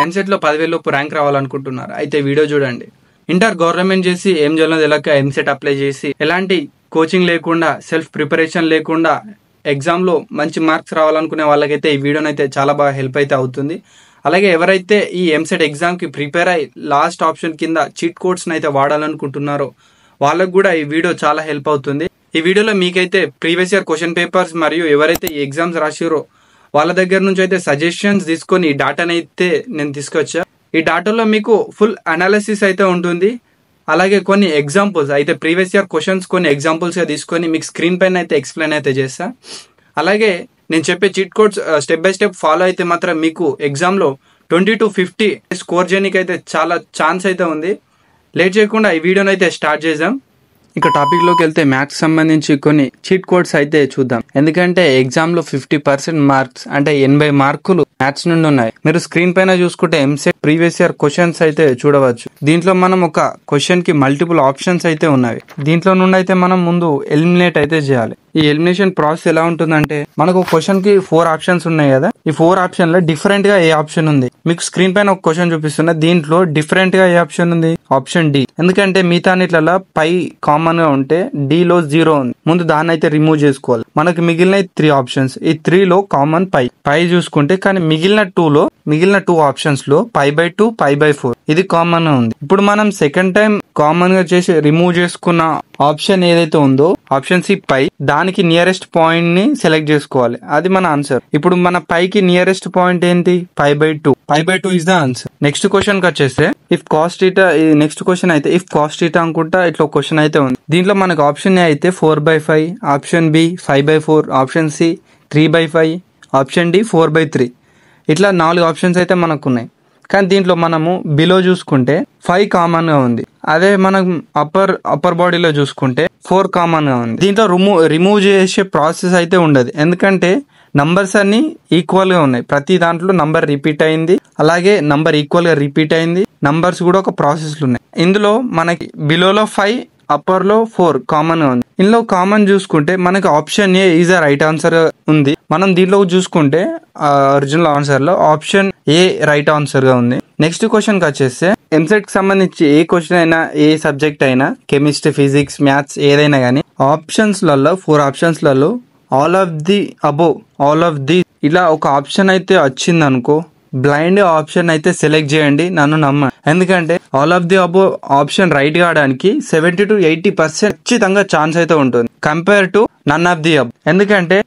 ఎంసెట్ లో 10,000 లోపు ర్యాంక్ రావాలనుకుంటున్నారు అయితే వీడియో చూడండి. ఇంటర్ గవర్నమెంట్ చేసి ఏం చేయాలో తెలియక ఎంసెట్ అప్లై చేసి ఎలాంటి కోచింగ్ లేకుండా సెల్ఫ్ ప్రిపరేషన్ లేకుండా ఎగ్జామ్ లో మంచి మార్క్స్ రావాలనుకునే వాళ్ళకైతే ఈ వీడియోనైతే చాలా బాగా హెల్ప్ అయితే అవుతుంది. అలాగే ఎవరైతే ఈ ఎంసెట్ ఎగ్జామ్ కి ప్రిపేర్ అయ్యి లాస్ట్ ఆప్షన్ కింద చీట్ కోడ్స్ అయితే వాడాలనుకుంటున్నారో వాళ్ళకు కూడా ఈ వీడియో చాలా హెల్ప్ అవుతుంది. ఈ వీడియోలో మీకైతే ప్రీవియస్ ఇయర్ క్వశ్చన్ పేపర్స్ మరియు ఎవరైతే ఈ ఎగ్జామ్స్ రాసిరో వాళ్ళ దగ్గర నుంచి అయితే సజెషన్స్ తీసుకొని ఈ డాటాని అయితే నేను తీసుకొచ్చా. ఈ డాటాలో మీకు ఫుల్ అనాలిసిస్ అయితే ఉంటుంది. అలాగే కొన్ని ఎగ్జాంపుల్స్ అయితే ప్రీవియస్ ఇయర్ క్వశ్చన్స్ కొన్ని ఎగ్జాంపుల్స్ గా తీసుకొని మీకు స్క్రీన్ పైన అయితే ఎక్స్ప్లెయిన్ అయితే చేస్తా. అలాగే నేను చెప్పే cheat codes step by step follow అయితే మాత్రం మీకు ఎగ్జామ్ లో 20 to 50 స్కోర్ చేయడానికి అయితే చాలా ఛాన్స్ అయితే ఉంది. లేట్ చేయకుండా ఈ వీడియోని అయితే స్టార్ట్ చేద్దాం. ఇక టాపిక్ లోకి వెళ్తే మ్యాథ్స్ సంబంధించి కొన్ని చీట్ కోడ్స్ అయితే చూద్దాం. ఎందుకంటే ఎగ్జామ్ లో 50% మార్క్స్ అంటే 80 మార్కులు మ్యాథ్స్ నుండి ఉన్నాయి. మీరు స్క్రీన్ పైన చూసుకుంటే ఎంసెట్ ప్రీవియస్ ఇయర్ క్వశ్చన్స్ అయితే చూడవచ్చు. దీంట్లో మనం ఒక క్వశ్చన్ కి మల్టిపుల్ ఆప్షన్స్ అయితే ఉన్నాయి. దీంట్లో నుండి అయితే మనం ముందు ఎలిమినేట్ అయితే చేయాలి. ఈ ఎలిమినేషన్ ప్రాసెస్ ఎలా ఉంటుందంటే మనకు క్వశ్చన్ కి 4 ఆప్షన్స్ ఉన్నాయి కదా, ఈ 4 ఆప్షన్ లో డిఫరెంట్ గా ఏ ఆప్షన్ ఉంది మీకు స్క్రీన్ పైన ఒక క్వశ్చన్ చూపిస్తున్నా. దీంట్లో డిఫరెంట్ గా ఏ ఆప్షన్ ఉంది, ఆప్షన్ డి. ఎందుకంటే మిగతా అన్నిట్లలో పై కామన్ గా ఉంటే డి లో 0 ఉంది, ముందు దాన్ని అయితే రిమూవ్ చేసుకోవాలి. మనకి మిగిలిన 3 ఆప్షన్స్, ఈ 3 లో కామన్ పై చూసుకుంటే, కానీ మిగిలిన 2 ఆప్షన్స్ లో π/2 π/4 ఇది కామన్ ఉంది. ఇప్పుడు మనం సెకండ్ టైం కామన్ గా చేసి రిమూవ్ చేసుకున్న ఆప్షన్ ఏదైతే ఉందో ఆప్షన్ సి పై, దానికి నియరెస్ట్ పాయింట్ ని సెలెక్ట్ చేసుకోవాలి. అది మన ఆన్సర్. ఇప్పుడు మన పైకి నియరెస్ట్ పాయింట్ ఏంటి, π/2 is the answer. Next question కి వచ్చేస్తే if cos theta, next question అయితే ఇఫ్ కాస్ట్ థీటా అనుకుంటా ఇట్లా క్వశ్చన్ అయితే ఉంది. దీంట్లో మనకు ఆప్షన్ ఏ అయితే 4/5, option B 5/4, option C 3/5, option D 4/3 ఇట్లా 4 ఆప్షన్స్ అయితే మనకు ఉన్నాయి. కానీ దీంట్లో మనము బిలో చూసుకుంటే 5 కామన్ గా ఉంది. అదే మనం అప్పర్ బాడీలో చూసుకుంటే 4 కామన్ గా ఉంది. దీంట్లో రిమూవ్ చేసే ప్రాసెస్ అయితే ఉండదు. ఎందుకంటే నంబర్స్ అన్ని ఈక్వల్ గా ఉన్నాయి. ప్రతి దాంట్లో నంబర్ రిపీట్ అయింది, అలాగే నంబర్ ఈక్వల్ గా రిపీట్ అయింది. నంబర్స్ కూడా ఒక ప్రాసెస్ ఉన్నాయి. ఇందులో మనకి బిలోలో 5, అప్పర్ లో 4 కామన్ గా ఉంది. ఇందులో కామన్ చూసుకుంటే మనకి option A is the right answer ఉంది. మనం దీంట్లో చూసుకుంటే ఒరిజినల్ ఆన్సర్ లో ఆప్షన్ ఏ రైట్ ఆన్సర్ గా ఉంది. నెక్స్ట్ క్వశ్చన్ కి వచ్చేస్తే ఎంసెట్ కి సంబంధించి ఏ క్వశ్చన్ అయినా, ఏ సబ్జెక్ట్ అయినా, కెమిస్ట్రీ, ఫిజిక్స్, మ్యాథ్స్ ఏదైనా గానీ ఆప్షన్స్ లలో 4 ఆప్షన్స్ లలో all of the above, all of the ఇలా ఒక ఆప్షన్ అయితే వచ్చింది అనుకో, బ్లైండ్ ఆప్షన్ అయితే సెలెక్ట్ చేయండి, నన్ను నమ్మ. ఎందుకంటే all of the above option right కావడానికి 70 to 80% ఖచ్చితంగా ఛాన్స్ అయితే ఉంటుంది compare to none of the above. ఎందుకంటే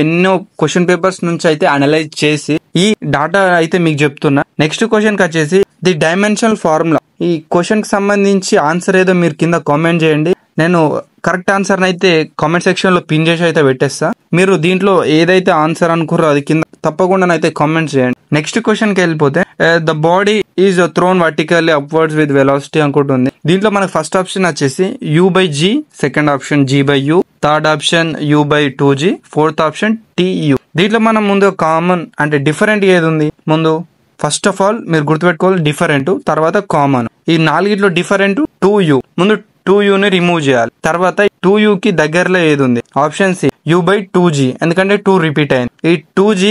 ఎన్నో క్వశ్చన్ పేపర్స్ నుంచి అయితే అనలైజ్ చేసి ఈ డాటా అయితే మీకు చెప్తున్నా. నెక్స్ట్ క్వశ్చన్ కి వచ్చేసి ది డైమెన్షనల్ ఫార్ములా. ఈ క్వశ్చన్ కి సంబంధించి ఆన్సర్ ఏదో మీరు కింద కామెంట్ చేయండి. నేను కరెక్ట్ ఆన్సర్ అయితే కామెంట్ సెక్షన్ లో పిన్ చేసి అయితే పెట్టేస్తా. మీరు దీంట్లో ఏదైతే ఆన్సర్ అనుకుర్రో అది కింద తప్పకుండా అయితే కామెంట్ చేయండి. నెక్స్ట్ క్వశ్చన్ కి వెళ్ళిపోతే the body is thrown vertically upwards with velocity అనుకుంటుంది. దీంట్లో మనకు ఫస్ట్ ఆప్షన్ వచ్చేసి u/g, second option g/u, third option u/2g, fourth option tu. దీంట్లో మనం ముందు కామన్ అంటే డిఫరెంట్ ఏది ఉంది, ముందు ఫస్ట్ ఆఫ్ ఆల్ మీరు గుర్తుపెట్టుకోవాలి డిఫరెంట్, తర్వాత కామన్. ఈ 4 డిఫరెంట్ 2u, ముందు 2u ని రిమూవ్ చేయాలి. తర్వాత 2u కి దగ్గరలో ఏది ఉంది, ఆప్షన్ సి u/2g, ఎందుకంటే 2 రిపీట్ అయింది. ఈ 2g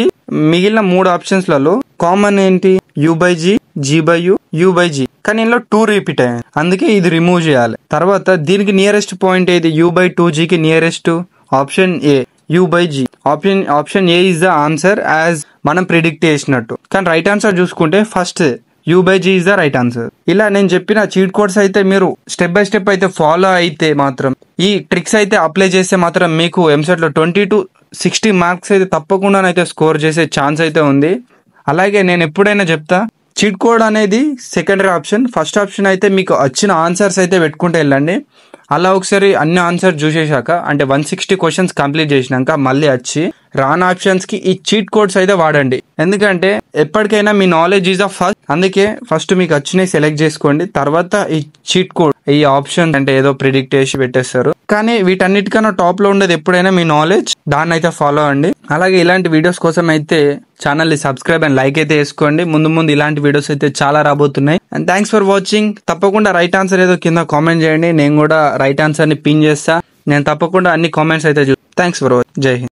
మిగిలిన 3 ఆప్షన్స్ లలో కామన్ ఏంటి, u/g, g/u, u/g, కానీ ఇందులో 2 రిపీట్ అయ్యాయి, అందుకే ఇది రిమూవ్ చేయాలి. తర్వాత దీనికి నియరెస్ట్ పాయింట్ ఏది, u/2g కి nearest option A u/g. Option A is the answer as మనం ప్రిడిక్ట్ చేసినట్టు. కానీ రైట్ ఆన్సర్ చూసుకుంటే first u/g is the right answer. ఇలా నేను చెప్పిన చీట్ కోడ్స్ అయితే మీరు స్టెప్ బై స్టెప్ అయితే ఫాలో అయితే మాత్రం, ఈ ట్రిక్స్ అయితే అప్లై చేస్తే మాత్రం మీకు ఎంసెట్ లో 20 to 60 మార్క్స్ అయితే తప్పకుండా అయితే స్కోర్ చేసే ఛాన్స్ అయితే ఉంది. అలాగే నేను ఎప్పుడైనా చెప్తా, చీట్ కోడ్ అనేది సెకండరీ ఆప్షన్. ఫస్ట్ ఆప్షన్ అయితే మీకు వచ్చిన ఆన్సర్స్ అయితే పెట్టుకుంటూ వెళ్ళండి. అలా ఒకసారి అన్ని ఆన్సర్ చూసేశాక అంటే 160 క్వశ్చన్స్ కంప్లీట్ చేసినాక మళ్ళీ వచ్చి రాన్ ఆప్షన్స్ కి ఈ చీట్ కోడ్స్ అయితే వాడండి. ఎందుకంటే ఎప్పటికైనా మీ నాలెడ్జ్ ఈజ్ ఫస్ట్. అందుకే ఫస్ట్ మీకు వచ్చినవి సెలెక్ట్ చేసుకోండి, తర్వాత ఈ చీట్ కోడ్, ఈ ఆప్షన్ అంటే ఏదో ప్రిడిక్ట్ చేసి పెట్టేస్తారు. కానీ వీటన్నిటికన్నా టాప్ లో ఉండేది ఎప్పుడైనా మీ నాలెడ్జ్, దాన్ని అయితే ఫాలో అండి. అలాగే ఇలాంటి వీడియోస్ కోసం అయితే ఛానల్ ని సబ్స్క్రైబ్ అండ్ లైక్ అయితే వేసుకోండి. ముందు ఇలాంటి వీడియోస్ అయితే చాలా రాబోతున్నాయి. And thanks for watching. తప్పకుండా రైట్ ఆన్సర్ ఏదో కింద కామెంట్ చేయండి, నేను కూడా రైట్ ఆన్సర్ ని పిన్ చేస్తా. నేను తప్పకుండా అన్ని కామెంట్స్ అయితే థ్యాంక్స్ ఫర్ వాచింగ్. జై హింద్.